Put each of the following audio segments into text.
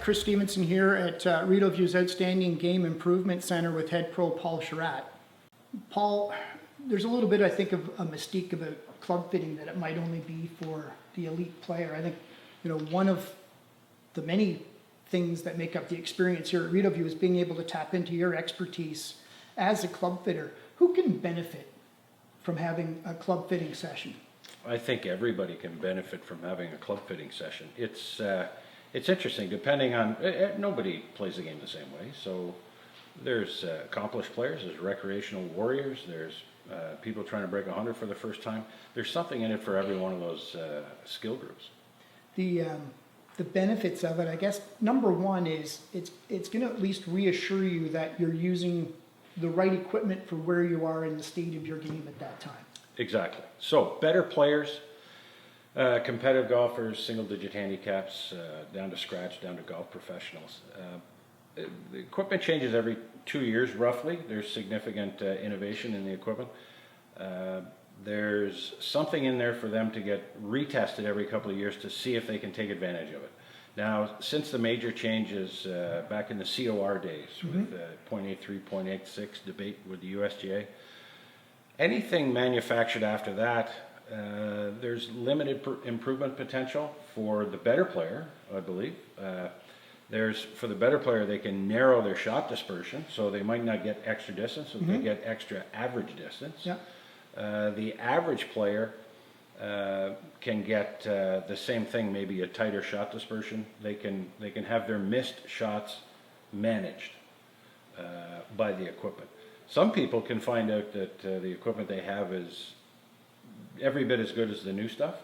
Chris Stevenson here at Rideau View's Outstanding Game Improvement Center with head pro Paul Charat. Paul, there's a little bit, I think, of a mystique about club fitting that it might only be for the elite player. I think, one of the many things that make up the experience here at Rideau View is being able to tap into your expertise as a club fitter. Who can benefit from having a club fitting session? I think everybody can benefit from having a club fitting session. It's interesting, depending on, nobody plays the game the same way. So there's accomplished players, there's recreational warriors, there's people trying to break 100 for the first time. There's something in it for every one of those skill groups. The benefits of it, I guess, number one is it's going to at least reassure you that you're using the right equipment for where you are in the state of your game at that time. Exactly. So better players, competitive golfers, single-digit handicaps, down to scratch, down to golf professionals. The equipment changes every 2 years, roughly. There's significant innovation in the equipment. There's something in there for them to get retested every couple of years to see if they can take advantage of it. Now, since the major changes back in the COR days with 0.83, 0.86 debate with the USGA, anything manufactured after that, there's limited improvement potential for the better player, I believe. For the better player, they can narrow their shot dispersion, so they might not get extra distance, but they get extra average distance. Yeah. The average player can get the same thing, maybe a tighter shot dispersion. They can have their missed shots managed by the equipment. Some people can find out that the equipment they have is every bit as good as the new stuff,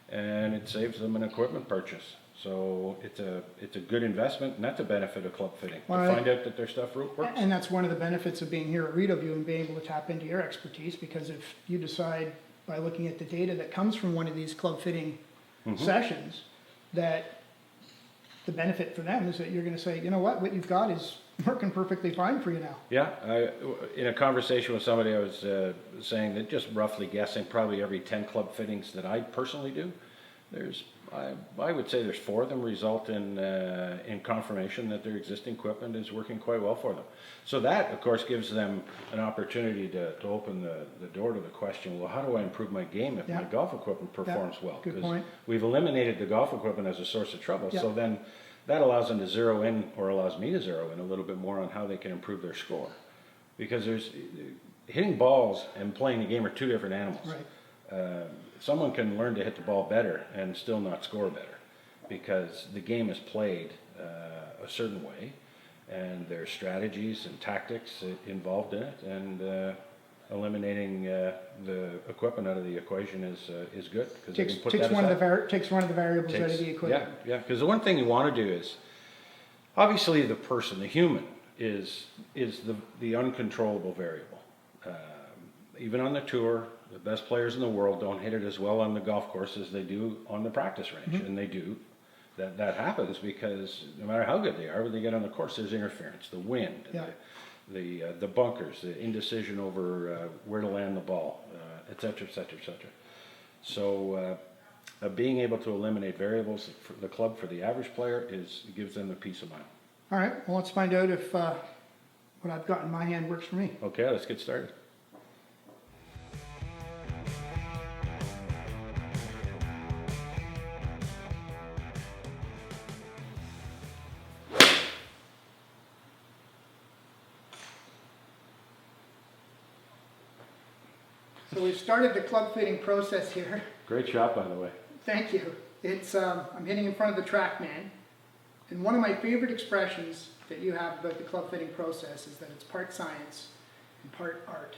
and it saves them an equipment purchase. So it's a good investment, and that's a benefit of club fitting, to find out that their stuff works. And that's one of the benefits of being here at Rideau View and being able to tap into your expertise, because if you decide by looking at the data that comes from one of these club fitting sessions that the benefit for them is that you're going to say, you know what you've got is working perfectly fine for you now. Yeah, in a conversation with somebody, I was saying that, just roughly guessing, probably every 10 club fittings that I personally do, I would say there's 4 of them result in confirmation that their existing equipment is working quite well for them. So that, of course, gives them an opportunity to open the door to the question, well, how do I improve my game if my golf equipment performs well? Good point. We've eliminated the golf equipment as a source of trouble, so then that allows them to zero in, or allows me to zero in a little bit more on how they can improve their score. Because hitting balls and playing the game are 2 different animals. Right. Someone can learn to hit the ball better and still not score better, because the game is played a certain way, and there's strategies and tactics involved in it, and eliminating the equipment out of the equation is good, because they can put takes that one aside. takes one of the variables out of the equation. Yeah, because the one thing you want to do is, obviously, the person, the human, is the uncontrollable variable. Even on the tour, the best players in the world don't hit it as well on the golf course as they do on the practice range, and they do. That happens because no matter how good they are, when they get on the course, there's interference, the wind, the bunkers, the indecision over where to land the ball, et cetera, et cetera, et cetera. So being able to eliminate variables for the club for the average player gives them a peace of mind. All right, well, let's find out if what I've got in my hand works for me. Okay, let's get started. So we've started the club fitting process here. Great shot, by the way. Thank you. It's I'm hitting in front of the TrackMan, and one of my favorite expressions that you have about the club fitting process is that it's part science and part art.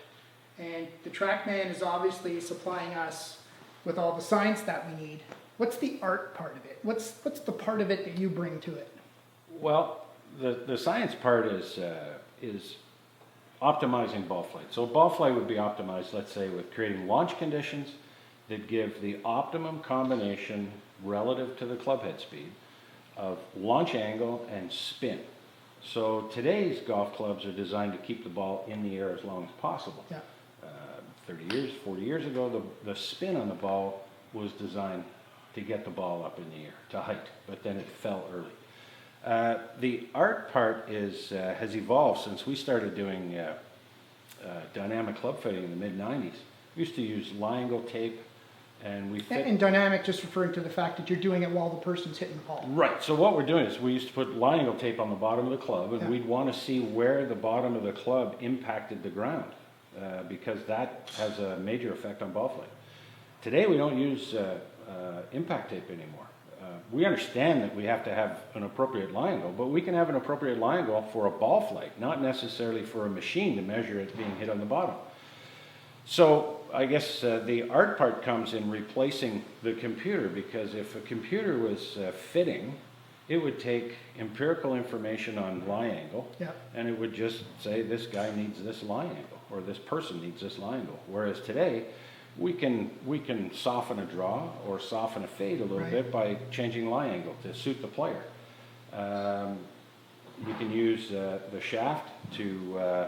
And the TrackMan is obviously supplying us with all the science that we need. What's the art part of it? What's the part of it that you bring to it? Well, the science part is optimizing ball flight. So ball flight would be optimized, let's say, with creating launch conditions that give the optimum combination relative to the club head speed of launch angle and spin. So today's golf clubs are designed to keep the ball in the air as long as possible. Yeah. 30 years, 40 years ago, the spin on the ball was designed to get the ball up in the air, to height, but then it fell early. The art part has evolved since we started doing dynamic club fitting in the mid-90s. We used to use lie angle tape, and we fit... And dynamic, just referring to the fact that you're doing it while the person's hitting the ball. Right, so what we're doing is we used to put lie angle tape on the bottom of the club, and Yeah. we'd want to see where the bottom of the club impacted the ground, because that has a major effect on ball flight. Today we don't use impact tape anymore. We understand that we have to have an appropriate lie angle, but we can have an appropriate lie angle for a ball flight, not necessarily for a machine to measure it being hit on the bottom. So I guess the art part comes in replacing the computer, because if a computer was fitting, it would take empirical information on lie angle, Yeah. and it would just say this guy needs this lie angle, or this person needs this lie angle. Whereas today, we can soften a draw or soften a fade a little Right. bit by changing lie angle to suit the player. You can use the shaft to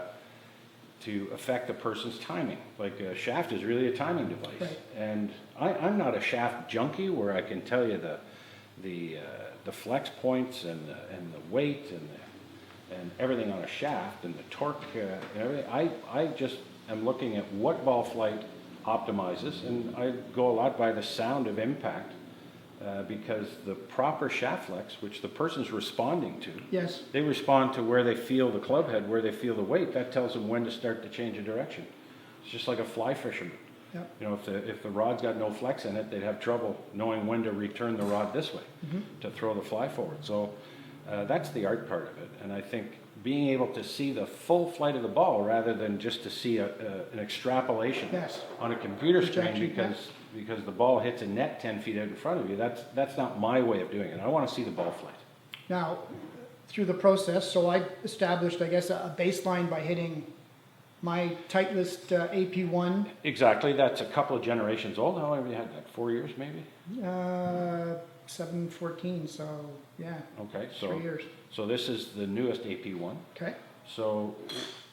affect the person's timing. Like a shaft is really a timing device. Right. And I'm not a shaft junkie where I can tell you the flex points and the weight and everything on a shaft and the torque and everything. I just am looking at what ball flight optimizes, and I go a lot by the sound of impact, because the proper shaft flex, which the person's responding to, Yes. they respond to where they feel the club head, where they feel the weight. That tells them when to start to change a direction. It's just like a fly fisherman. Yeah. You know, if the rod's got no flex in it, they'd have trouble knowing when to return the rod this way to throw the fly forward. So that's the art part of it. And I think being able to see the full flight of the ball rather than just to see an extrapolation Yes. on a computer screen Projection, because the ball hits a net 10 feet out in front of you. That's not my way of doing it. I want to see the ball flight. Now, through the process, so I established, I guess, a baseline by hitting my Titleist AP1. Exactly. That's a couple of generations old. How long have you had that? 4 years maybe? 714, so yeah. Okay. 3 years. So this is the newest AP1. Okay. So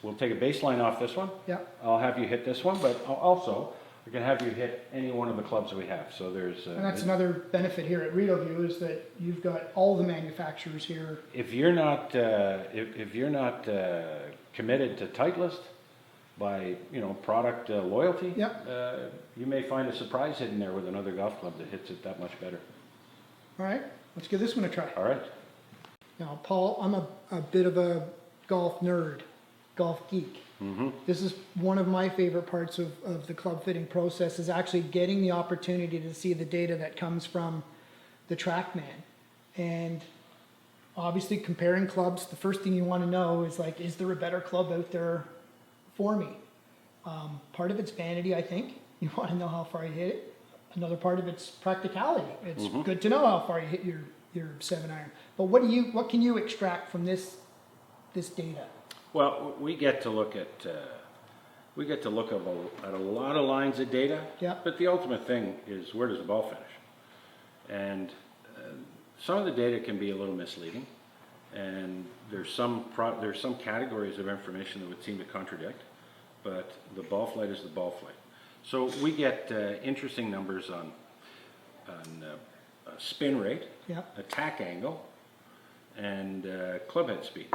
we'll take a baseline off this one. Yeah. I'll have you hit this one, but also we can have you hit any one of the clubs we have. So there's... And that's another benefit here at Rideau View, is that you've got all the manufacturers here. If you're not committed to Titleist by product loyalty, you may find a surprise hidden there with another golf club that hits it that much better. All right, let's give this one a try. All right. Now, Paul, I'm a bit of a golf nerd, golf geek. Mm-hmm. This is one of my favorite parts of the club fitting process, is actually getting the opportunity to see the data that comes from the TrackMan. And obviously comparing clubs, the first thing you want to know is, like, is there a better club out there for me? Part of it's vanity, I think. You want to know how far you hit it. Another part of it's practicality. It's good to know how far you hit your 7-iron. But what can you extract from this data? Well, we get to look at a lot of lines of data. Yeah. But the ultimate thing is, where does the ball finish? And some of the data can be a little misleading, and there's some categories of information that would seem to contradict. But the ball flight is the ball flight. So we get interesting numbers on spin rate, Yeah. attack angle, and club head speed.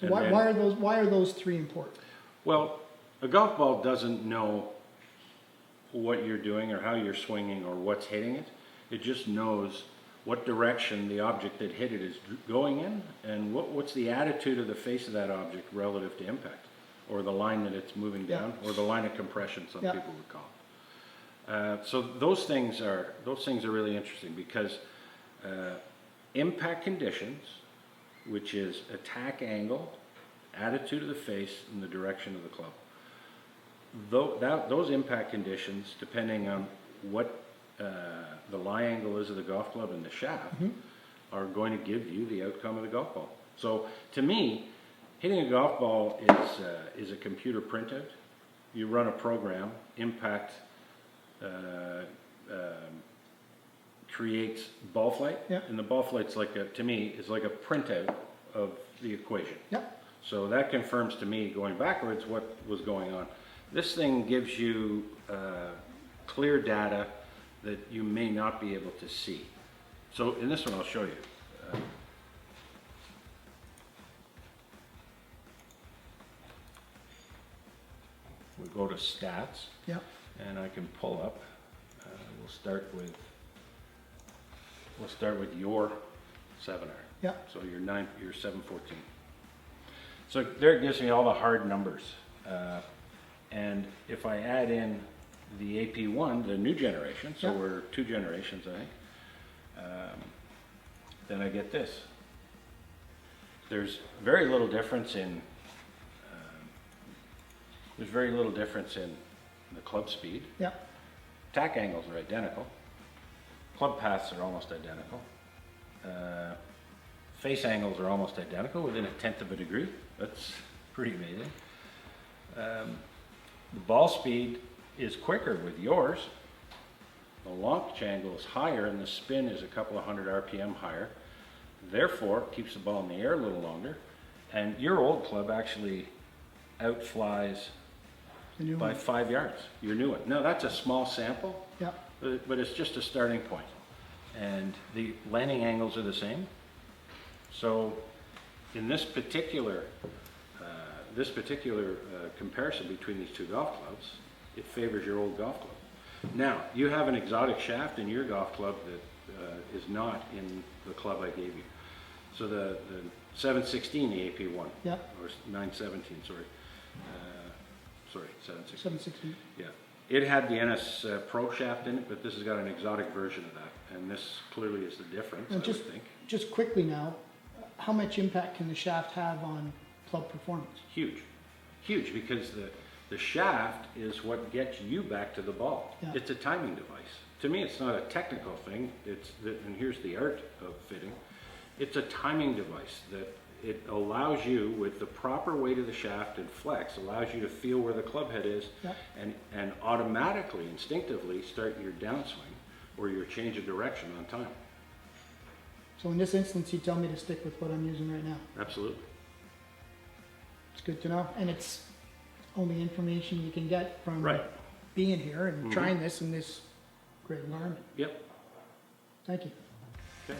And Why then- are those three important? Well, a golf ball doesn't know what you're doing or how you're swinging or what's hitting it. It just knows what direction the object that hit it is going in, and what's the attitude of the face of that object relative to impact, or the line that it's moving down, or the line of compression, some people would call it. So those things are really interesting, because impact conditions, which is attack angle, attitude of the face, and the direction of the club. Those impact conditions, depending on what the lie angle is of the golf club and the shaft, are going to give you the outcome of the golf ball. So to me, hitting a golf ball is a computer printout. You run a program, impact creates ball flight, and the ball flight's to me is like a printout of the equation. So that confirms to me, going backwards, what was going on. This thing gives you clear data that you may not be able to see. So in this one, I'll show you. go to stats, Yeah, and I can pull up. We'll start with your 7R. yeah, So your 714. So there it gives me all the hard numbers. And if I add in the AP1, the new generation, so Yeah. we're 2 generations, I think, then I get this. There's very little difference in the club speed. yeah, Tack angles are identical. Club paths are almost identical. Face angles are almost identical, within 1/10 of a degree. That's pretty amazing. The ball speed is quicker with yours. The launch angle is higher and the spin is a couple of hundred RPM higher. Therefore, it keeps the ball in the air a little longer. And your old club actually outflies the new by one. 5 yards, your new one. Now, that's a small sample, Yeah, but it's just a starting point. And the landing angles are the same. So in this particular comparison between these 2 golf clubs, it favors your old golf club. Now, you have an exotic shaft in your golf club that is not in the club I gave you. So the 716, the AP1, yeah, or 917, sorry. Sorry, 716. 760. Yeah, it had the NS Pro shaft in it, but this has got an exotic version of that, and this clearly is the difference, I And would think. just quickly now, how much impact can the shaft have on club performance? Huge, huge, because the shaft is what gets you back to the ball. Yeah. It's a timing device. To me, it's not a technical thing. And here's the art of fitting. It's a timing device that it allows you, with the proper weight of the shaft and flex, allows you to feel where the club head is, Yeah. and automatically, instinctively start your downswing or your change of direction on time. So in this instance, you tell me to stick with what I'm using right now. Absolutely. It's good to know, and it's only information you can get from Right. being here and trying this in this great environment. Yep. Thank you. Okay.